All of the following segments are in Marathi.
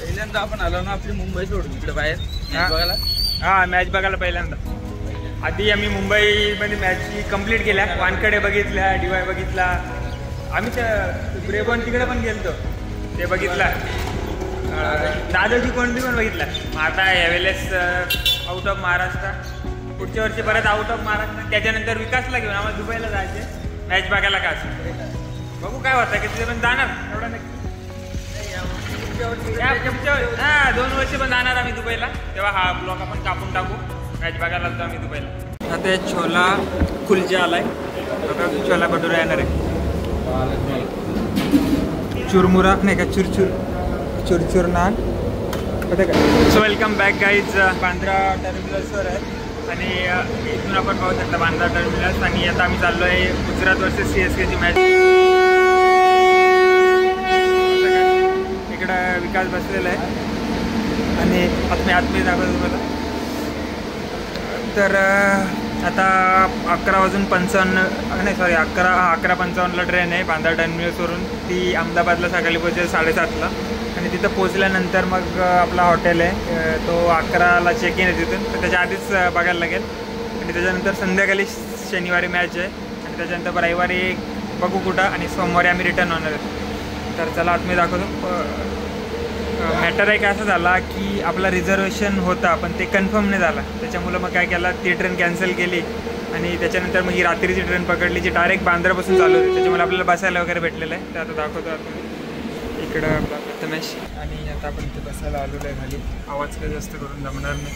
पहिल्यांदा आपण आलो ना आपली मुंबई सोडून इकडे बाहेर बघायला. हां, मॅच बघायला पहिल्यांदा. आधी आम्ही मुंबईमध्ये मॅच कंप्लीट केल्या. वानकडे बघितल्या, DY बघितला. आम्ही त्या ब्रेबॉन तिकडे पण गेलतो, ते बघितला. दादोजी कोणती पण बघितला. आता यावेळेस आउट ऑफ महाराष्ट्र, पुढच्या वर्षी परत आउट ऑफ महाराष्ट्र. त्याच्यानंतर विकासला घेऊन आम्हाला दुबईला जायचे मॅच बघायला. का बघू काय होतं की तिथे पण जाणार एवढं नक्की. हां, 2 वर्ष पण जाणार आम्ही दुबईला. तेव्हा हा ब्लॉग आपण कापून टाकू. मॅच बघायला जातो आम्ही दुबईला. आता छोला कुलचा आलाय बघा. छोला भटुरा येणार आहे. चुरमुरा नाही का, चुरचुर नान. So welcome back guys. Bandra टर्मिनल्सवर आहे आणि इथून आपण पाहू शकता बांद्रा टर्मिनल्स. आणि आता आम्ही चाललो आहे गुजरात वर्सेस CSKची मॅच. इकडं विकास बसलेला आहे आणि आत्मी दाखवतो तुम्हाला. तर आता 11:55 नाही सॉरी 11:55ला ट्रेन आहे बांद्रा टर्मिनल्सवरून. ती अहमदाबादला सकाळी पोहोचेल 7:30ला. आणि तिथं पोचल्यानंतर मग आपला हॉटेल आहे तो 11ला चेक इन आहे तिथून. तर त्याच्या आधीच बघायला लागेल. आणि त्याच्यानंतर संध्याकाळी शनिवारी मॅच आहे आणि त्याच्यानंतर रविवारी बघू कुठं आणि सोमवारी आम्ही रिटर्न होणार आहे. तर चला आत मी दाखवतो. मॅटर आहे का असं झाला की आपला रिझर्वेशन होता पण ते कन्फर्म नाही झाला. त्याच्यामुळं मग काय केलं, ती ट्रेन कॅन्सल केली आणि त्याच्यानंतर मग ही रात्रीची ट्रेन पकडली जी डायरेक्ट बांद्रापासून चालू होती. त्याच्यामुळे आपल्याला बसायला वगैरे भेटलेलं आहे. ते आता दाखवतो आपण. इकडं आपला प्रथमेश आणि आता आपण इथे बसायला आलेलो आहे खाली. आवाज काही जास्त करून जमणार नाही,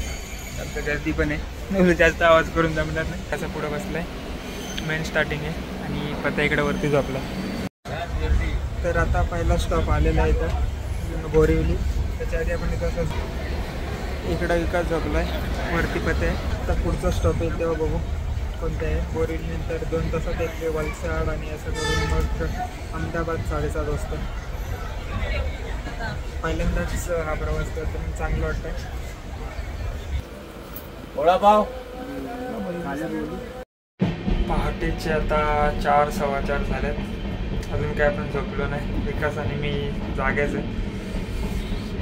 आता गर्दी पण आहे, जास्त आवाज करून जमणार नाही. त्याचा पुढं बसला आहे. मेन स्टार्टिंग आहे आणि पत्ता इकडं वरती झोपला. तर आता पहिला स्टॉप आलेला आहे इथं बोरिवली. त्याच्या आधी आपण इथं इकडं विकास झोपला आहे, वरती पत्ता आहे. आता पुढचा स्टॉप आहे तेव्हा बघू कोणतं आहे. बोरिवलीनंतर 2 तासात येते वलसाड आणि असं करून मग अहमदाबाद 7:30 वाजता. पहिल्यांदाच हा प्रवास करतो, चांगलं वाटतं. वडापाव पहाटेचे आता 4, 4:15 झाल्यात. अजून काय आपण झोपलो नाही. विकास आणि मी जागेच आहे.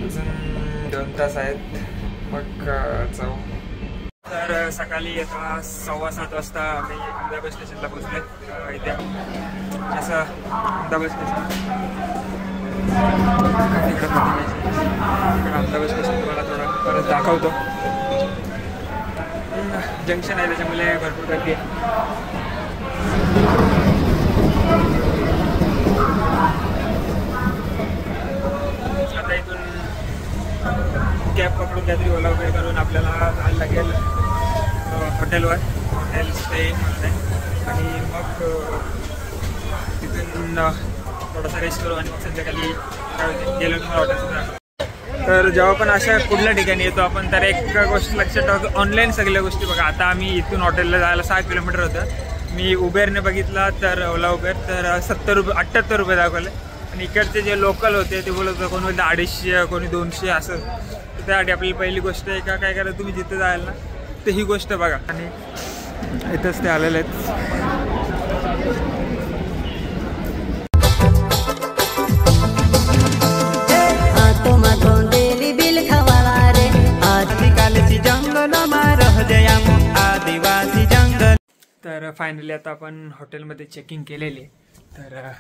अजून 2 तास आहेत मग जाऊ. तर सकाळी आता 6:15 वाजता आम्ही अहमदाबाद स्टेशनला पोचले. इथे असं अहमदाबाद स्टेशन तिकडं अहमदाबाद स्टेशन तुम्हाला थोडं परत दाखवतो. जंक्शन आहे त्याच्यामुळे भरपूर गर्दी आहे. आता इथून कॅब पकडून काहीतरी ओला वगैरे करून आपल्याला जायला लागेल हॉटेलवर. हॉटेल स्टे म्हणून आहे आणि मग तिथून थोडासा रेस्ट करू आणि मग संध्याकाळी गेलो तुम्हाला हॉटेलचं. तर जेव्हा पण अशा कुठल्या ठिकाणी येतो आपण तर एक गोष्ट लक्षात ठेवतो, ऑनलाईन सगळ्या गोष्टी बघा. आता आम्ही इथून हॉटेलला जायला 6 किलोमीटर होतं. मी उबेरने बघितला तर ओला उबेर तर 70 रुपये 78 रुपये दाखवले. आणि इकडचे जे लोकल होते ते बोलत होतं कोणी 250 कोणी 200 असं. तर त्यासाठी आपली पहिली गोष्ट आहे का काय करा, तुम्ही जिथे जाल ना तर ही गोष्ट बघा. आणि इथंच ते आलेले आहेत. तर फायनली आता आपण हॉटेलमध्ये चेकिंग केलेली आहे. तर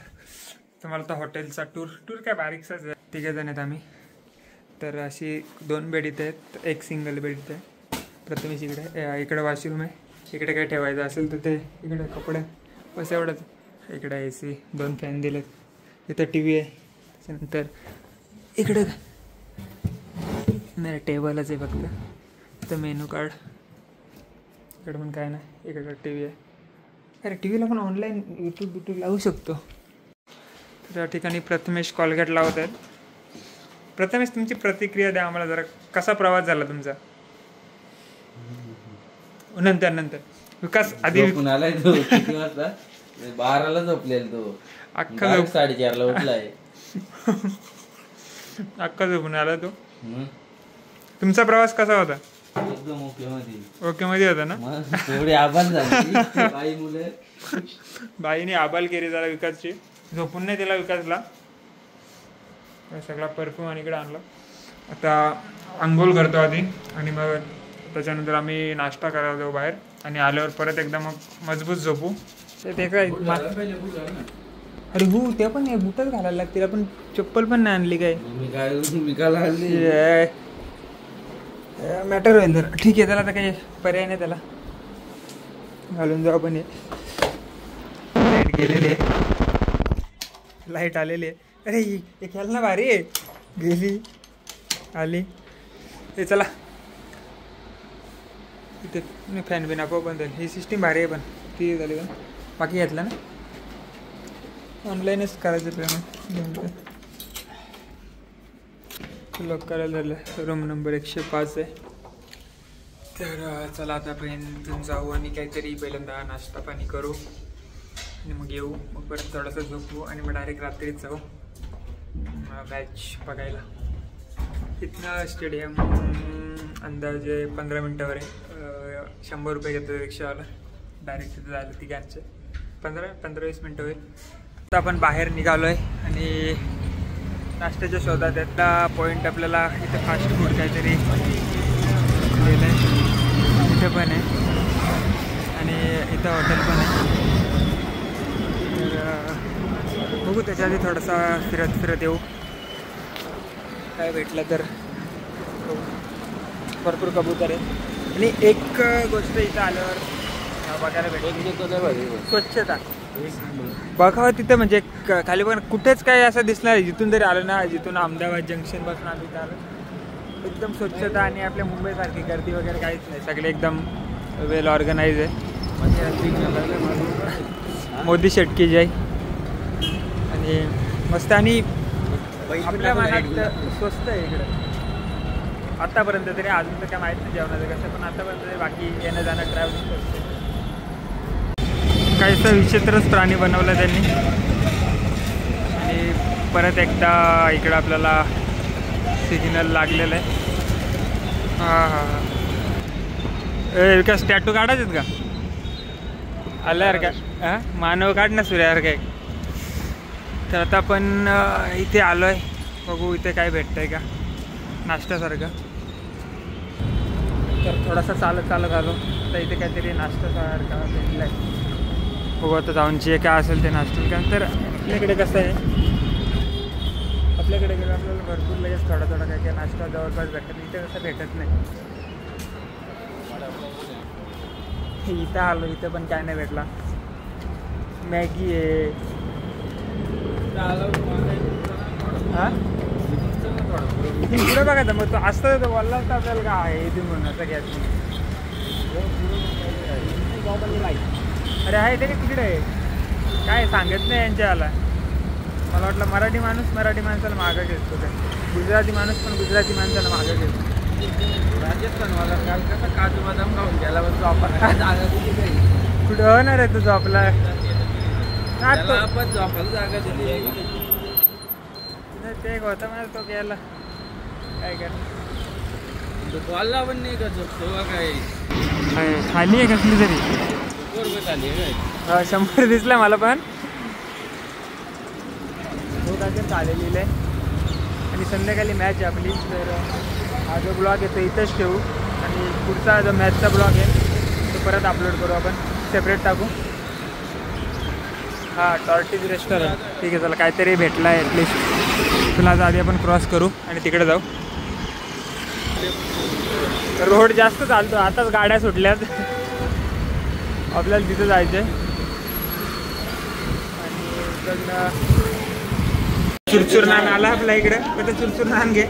तुम्हाला तर हॉटेलचा टूर काय बारीकसाच आहे. 3 जण आहेत आम्ही. तर अशी 2 बेड इथे आहेत, 1 सिंगल बेड इथे आहे. प्रथमेश इकडे वॉशरूम आहे. इकडे काय ठेवायचं असेल तर ते इकडे कपडे बस एवढंच. इकडे AC 2 फॅन दिलेत. इथं TV आहे. त्याच्यानंतर इकडे नाही टेबलच आहे फक्त. इथं मेनू कार्ड. इकडे पण काय नाही. इकडे TV आहे. अरे TVला पण ऑनलाईन यूट्यूब लावू शकतो. त्या ठिकाणी प्रथमेश कॉलगेट लावत आहेत. प्रथमेश तुमची प्रतिक्रिया द्या आम्हाला जरा. कसा प्रवास झाला तुमचा? नंतर विकास आधी आलाय तो किती वाजता? 12ला झोपलेला तो. अख्खा 4:30ला उठलाय. अख्खा झोपून आला तो. तुमचा प्रवास कसा होता? एकदम ओके मध्ये होता ना? थोडी आबाल झाली बाईने आबाल केली जरा विकासची. झोपून नाही दिला विकासला. सगळा परफ्यूम आणि इकडे आणला. आता अंघोळ करतो आधी आणि मग त्याच्यानंतर आम्ही नाश्ता करायला जाऊ बाहेर आणि आल्यावर परत एकदा मग मजबूत झोपू. ते काय अरे हो ते पण आहे, बुटच घालायला लागतील. आपण चप्पल पण नाही आणली काय मॅटर होईल तर ठीक आहे. त्याला तर काही पर्याय नाही, त्याला घालून जाऊ आपण. लाईट गेलेली आहे, लाईट आलेली आहे. अरे हे खेळ ना भारी आहे, गेली आली. हे चला इथे मी फॅन बिन आपोआप बंद. ही सिस्टीम भारी आहे पण ती झाली का बाकी घेतलं ना, ऑनलाईनच करायचं पेमेंट. लॉक करायला झालं. रूम नंबर 105 आहे. तर चला आता आपण जाऊ आणि काहीतरी पहिल्यांदा नाश्ता पाणी करू आणि मग येऊ. मग परत थोडंसं झोपू आणि मग डायरेक्ट रात्रीच जाऊ मॅच बघायला. इथनं स्टेडियम अंदाजे 15 मिनटावर आहे. 100 रुपये घेतो रिक्षावाला डायरेक्ट तिथं जायला तिघांचे. 15-20 मिनटं होईल. आता आपण बाहेर निघालो आहे आणि नाश्त्याच्या शोधात. त्यातला पॉईंट आपल्याला इथं फास्ट फूड काहीतरी लिहिलं आहे, इथं पण आहे आणि इथं हॉटेल पण आहे. तर बघू त्याच्या आधी थोडासा फिरत येऊ. काय भेटलं तर भरपूर कबूतर आहे. आणि एक गोष्ट इथं आल्यावर बघायला भेटली, स्वच्छता बघावं तिथं. म्हणजे खाली पण कुठेच काय असं दिसणार जिथून जरी आलं ना, जिथून अहमदाबाद जंक्शनपासून आम्ही इथं आलं, एकदम स्वच्छता आणि आपल्या मुंबईसारखी गर्दी वगैरे काहीच नाही. सगळे एकदम वेल ऑर्गनाइज आहे. मोदी शेटकी जय. आणि मस्त आणि आपल्या मनात स्वस्त आहे इकडं आत्तापर्यंत तरी. अजून तर काय माहीत नाही जेवणाचं कसं, पण आत्तापर्यंत तरी बाकी येणं जाणं ट्रॅव्हलिंग करते. काहीसा विचित्रच प्राणी बनवला त्यांनी. आणि परत एकदा इकडं आपल्याला सिग्नल लागलेलं आहे. हां विकास टॅटू काढायचेत का आलं यार का? हां मानव काढ ना सूर्या यार काय. तर आता आपण इथे आलो आहे, बघू इथे काय भेटतं आहे का नाश्त्यासारखं. तर थोडासा चालत आलो तर इथे काहीतरी नाश्त्यासारखा भेटला आहे. बघू आता जाऊन जे काय असेल ते नाश्ता. कारण तर आपल्याकडे कसं आहे, आपल्याकडे गेलं आपल्याला भरपूर लगेच थोडा काय नाश्ता जवळपास भेटत. इथे कसं भेटत नाही. इथं आलो, इथं पण काय नाही भेटला. मॅगी आहे. हां पुढे बघायचं मग तो असतं तर बोलला तर आपल्याला काय आहे इथे म्हणून असं घ्यायचं. अरे आहे तरी तिकडे आहे, काय सांगत नाही यांच्याला. मला वाटलं मराठी माणसाला मागं घेतो काय, गुजराती माणूस पण गुजराती माणसाला मागं घेतो. राजस्थानवाला काल कसा काजू बदाम खाऊन गेला पण झोपायला जागा दिली काही. कुठं होणार आहे तू झोपला? आपण झोपायला जागा दिली ते एक होता मला तो गेला. काय कर कॉलला पण नाही का झोपतो का काय? खाली आहे कसली तरी. 100 रुपये खाली आहे काय? 100 दिसला मला पण. हो काय चालेल आहे. आणि संध्याकाळी मॅच आहे आपली. तर हा जो ब्लॉग आहे तो इथंच ठेवू आणि पुढचा जो मॅचचा ब्लॉग आहे तो परत अपलोड करू आपण, सेपरेट टाकू. हां टॉर्टिज रेस्टॉरंट ठीक आहे. चला काहीतरी भेटला आहे ॲटलिस्ट. तुला आधी आपण क्रॉस करू आणि तिकडे जाऊ. रोड जास्त चालतो, आताच गाड्या सुटल्यात. आपल्याला तिथं जायचं आहे. आणि चुरचूर नान आला आपल्या इकडे. तर चुरचूर नान घे.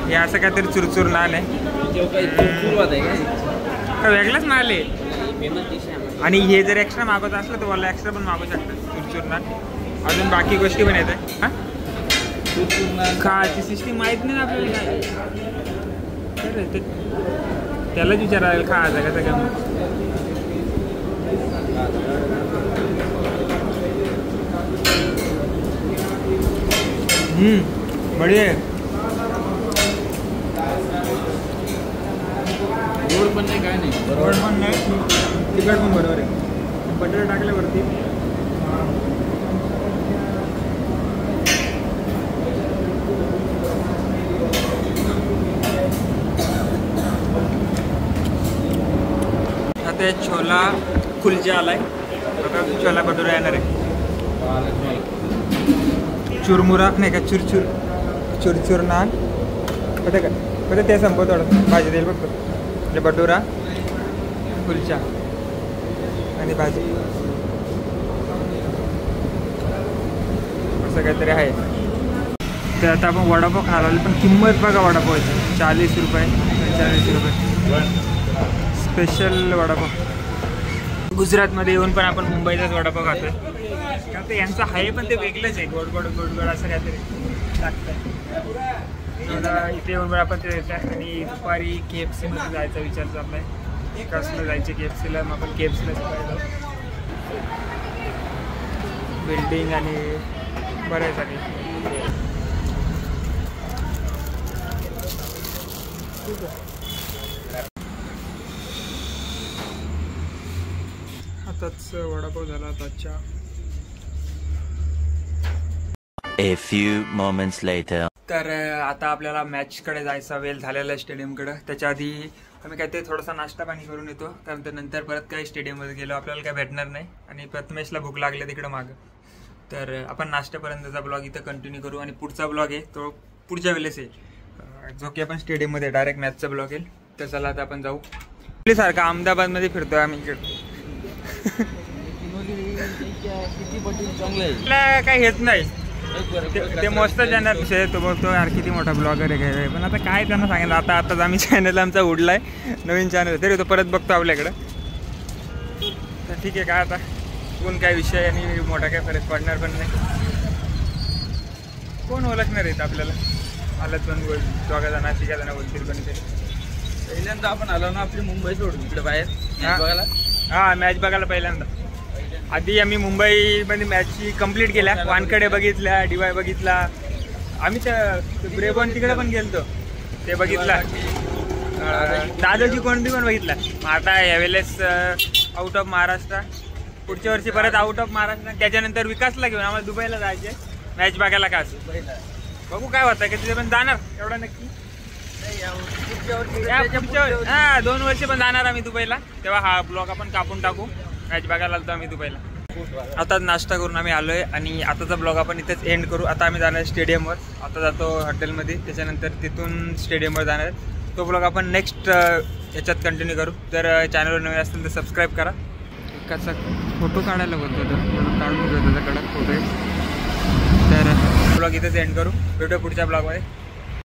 हे असं काहीतरी चुरचूर नान आहे. वेगळंच नान आहे. आणि हे जर एक्स्ट्रा मागवत असलं तर मला एक्स्ट्रा पण मागू शकतात चुरचूर नान. अजून बाकी गोष्टी पण येतात. हां खायची सिस्टीम माहीत नाही आपल्याला काय ते, त्यालाच विचारायला खायचं कसं काय. बढिया आहे. गोड पण नाही काय नाही, गोड पण नाही, तिखट पण बरोबर आहे. बटर टाकल्यावरती आता छोला कुलचा आलाय बघा, छोला भटुरा येणार आहे. चुरमुरा नाही का, चुरचुर नान पता का, पता ते संपत थोडं भाजी देईल बघतो. म्हणजे भटुरा कुलचा आणि भाजी असं काहीतरी आहे. तर आता आपण वडापाव खायला आलो, पण किंमत बघा वडापावची 40 रुपये 40 रुपये स्पेशल वडापाव. गुजरातमध्ये येऊन पण आपण मुंबईचाच वडापाव खातोय, कारण ते यांचं आहे पण ते वेगळंच आहे, गोड गोड गोड गोड असं काहीतरी लागतं. इथे येऊन पण आपण ते देतात. आणि दुपारी KFC मध्ये जायचा विचार चालला आहे. कसलं जायचे KFCला, मग आपण KFCला सकाळी बिल्डिंग आणि बरं आहे. आताच वडापाव झाला आताच्या. A few moments later. तर आता आपल्याला मॅचकडे जायचा वेळ झालेला आहे, स्टेडियमकडे. त्याच्या आधी आम्ही काय ते थोडासा नाश्ता पाणी करून येतो, कारण तर नंतर परत काही स्टेडियममध्ये गेलो आपल्याला काय भेटणार नाही. आणि प्रथमेशला भूक लागली तिकडं मागं. तर आपण नाश्त्यापर्यंतचा ब्लॉग इथं कंटिन्यू करू. आणि पुढचा ब्लॉग आहे तो पुढच्या वेळेस आहे, जो की आपण स्टेडियममध्ये डायरेक्ट मॅचचा ब्लॉग येईल. तर चला आता आपण जाऊ. सारखं अहमदाबादमध्ये फिरतोय आम्ही इकडे. काही हेच नाही, ते मस्त चॅनल विषय तो बोलतो यार किती मोठा ब्लॉगर आहे काय, पण आता काय त्यांना सांगितलं. आताच आम्ही चॅनल आमचा उडलाय, नवीन चॅनल तरी तो परत बघतो आपल्याकडं. तर ठीक आहे, काय आता कोण काय विषय आणि मोठा काय फरक पडणार पण नाही. कोण ओळखणार आहेत आपल्याला, आलंच पण दोघा जण तिघा जण बोलतील पण. ते पहिल्यांदा आपण आलो ना आपली मुंबई सोडून इकडे बाहेर बघायला. हां, मॅच बघायला पहिल्यांदा. आधी आम्ही मुंबईमध्ये मॅचची कंप्लीट केल्या, वानकडे बघितल्या, DY बघितला, आम्ही त्या ब्रेबॉन तिकडे पण गेलतो ते बघितला, दादाजी कोणती पण बघितला. आता यावेळेस आउट ऑफ महाराष्ट्र, पुढच्या वर्षी परत आउट ऑफ महाराष्ट्र, त्याच्यानंतर विकासला घेऊन आम्हाला दुबईला जायचे मॅच बघायला. का बघू काय होतं की तिथे पण जाणार, एवढं नक्की. हां, 2 वर्ष पण जाणार आम्ही दुबईला, तेव्हा हा ब्लॉग आपण कापून टाकू. मॅच बघायला आलो आम्ही दुबईला. आता नाश्ता करून आम्ही आलोय आणि आताचा ब्लॉग आपण इथेच एंड करू. आता आम्ही जाणार स्टेडियमवर, आता जातो हॉटेलमध्ये, त्याच्यानंतर तिथून स्टेडियमवर जाणार. तो ब्लॉग आपण नेक्स्ट याच्यात कंटिन्यू करू. तर चॅनलवर नवीन असतील तर सबस्क्राईब करा. कसा फोटो काढायला बोलतो तर काढून घेतो, त्याचा कडक फोटो आहे. तर ब्लॉग इथेच एंड करू, भेटू पुढच्या ब्लॉगमध्ये.